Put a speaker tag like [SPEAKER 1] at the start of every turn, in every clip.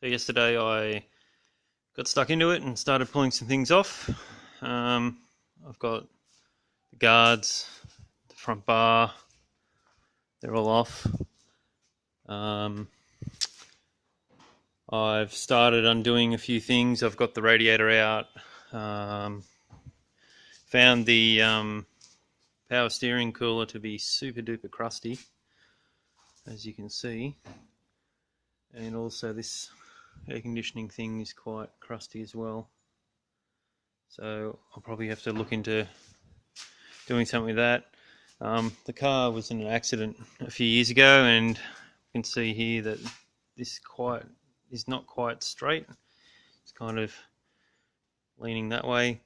[SPEAKER 1] So yesterday I got stuck into it and started pulling some things off. I've got the guards, the front bar, they're all off. I've started undoing a few things. I've got the radiator out. Found the power steering cooler to be super duper crusty, as you can see. And also this air conditioning thing is quite crusty as well. So I'll probably have to look into doing something with that. The car was in an accident a few years ago, and you can see here that this is not quite straight. It's kind of leaning that way.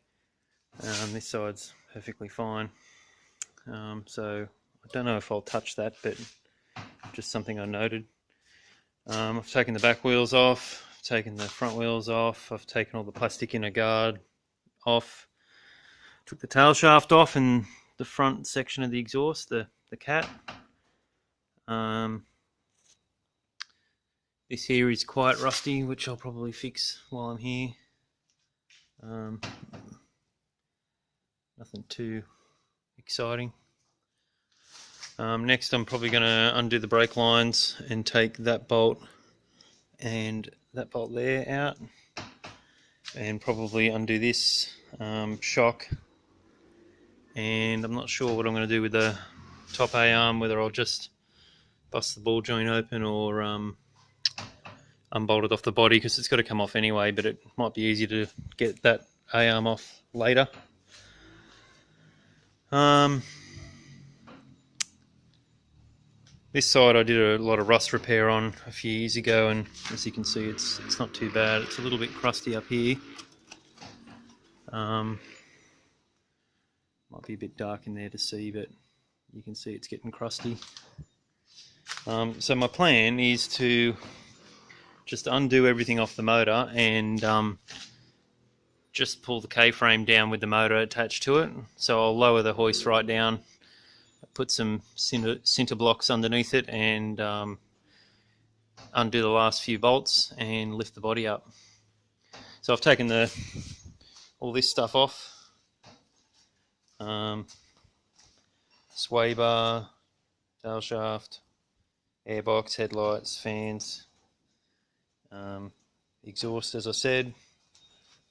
[SPEAKER 1] This side's perfectly fine. So I don't know if I'll touch that, but just something I noted. I've taken the back wheels off, I've taken the front wheels off, I've taken all the plastic inner guard off, took the tail shaft off and the front section of the exhaust, the cat. This here is quite rusty, which I'll probably fix while I'm here. Nothing too exciting. Next I'm probably going to undo the brake lines and take that bolt and that bolt there out, and probably undo this shock. And I'm not sure what I'm going to do with the top A-arm, whether I'll just bust the ball joint open or unbolt it off the body, because it's got to come off anyway, but it might be easier to get that A-arm off later. This side I did a lot of rust repair on a few years ago, and as you can see it's not too bad. It's a little bit crusty up here. Might be a bit dark in there to see, but you can see it's getting crusty. So my plan is to just undo everything off the motor and just pull the K-frame down with the motor attached to it. So I'll lower the hoist right down, put some cinder blocks underneath it, and undo the last few bolts and lift the body up. So I've taken all this stuff off. Sway bar, tail shaft, airbox, headlights, fans, exhaust, as I said.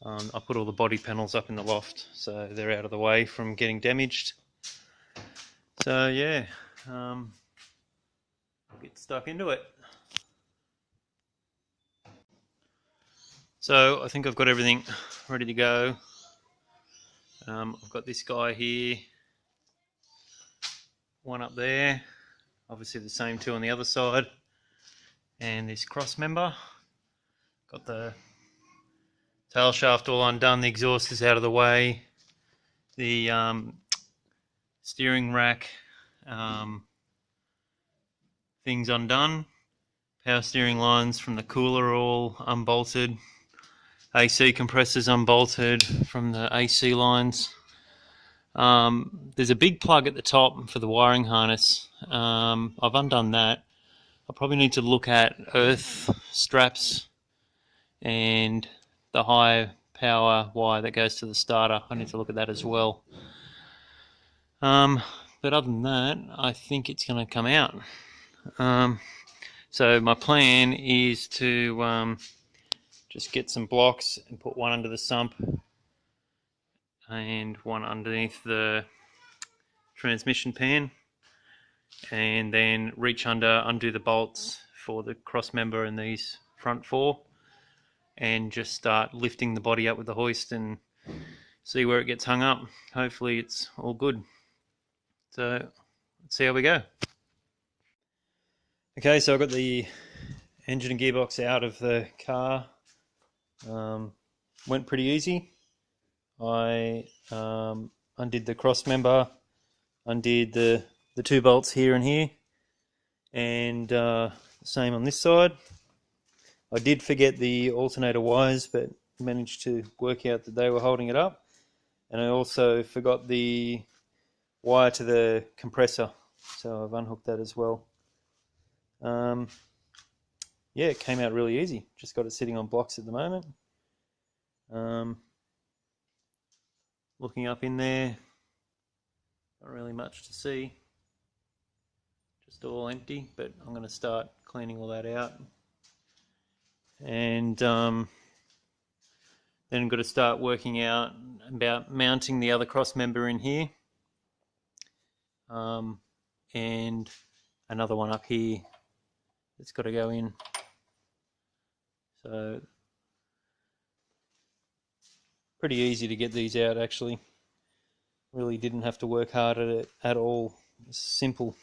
[SPEAKER 1] I put all the body panels up in the loft so they're out of the way from getting damaged. So yeah, I'll get stuck into it. So I think I've got everything ready to go. I've got this guy here, one up there, obviously the same two on the other side, and this cross member. Got the tail shaft all undone, the exhaust is out of the way, the steering rack things undone, power steering lines from the cooler are all unbolted, AC compressors unbolted from the AC lines. There's a big plug at the top for the wiring harness. I've undone that. I probably need to look at earth straps and the high power wire that goes to the starter. I need to look at that as well. But other than that, I think it's going to come out. So my plan is to just get some blocks and put one under the sump and one underneath the transmission pan, and then reach under, undo the bolts for the cross member and these front four, and just start lifting the body up with the hoist and see where it gets hung up. Hopefully it's all good. So let's see how we go. Okay, so I've got the engine and gearbox out of the car. Went pretty easy. I undid the cross member, undid the two bolts here and here, and same on this side. I did forget the alternator wires, but managed to work out that they were holding it up. And I also forgot the wire to the compressor, so I've unhooked that as well. yeah, it came out really easy. Just got it sitting on blocks at the moment. Looking up in there, not really much to see. Just all empty, but I'm going to start cleaning all that out. And then I'm going to start working out about mounting the other cross member in here. And another one up here that's got to go in. So pretty easy to get these out actually. Really didn't have to work hard at it at all. It's simple.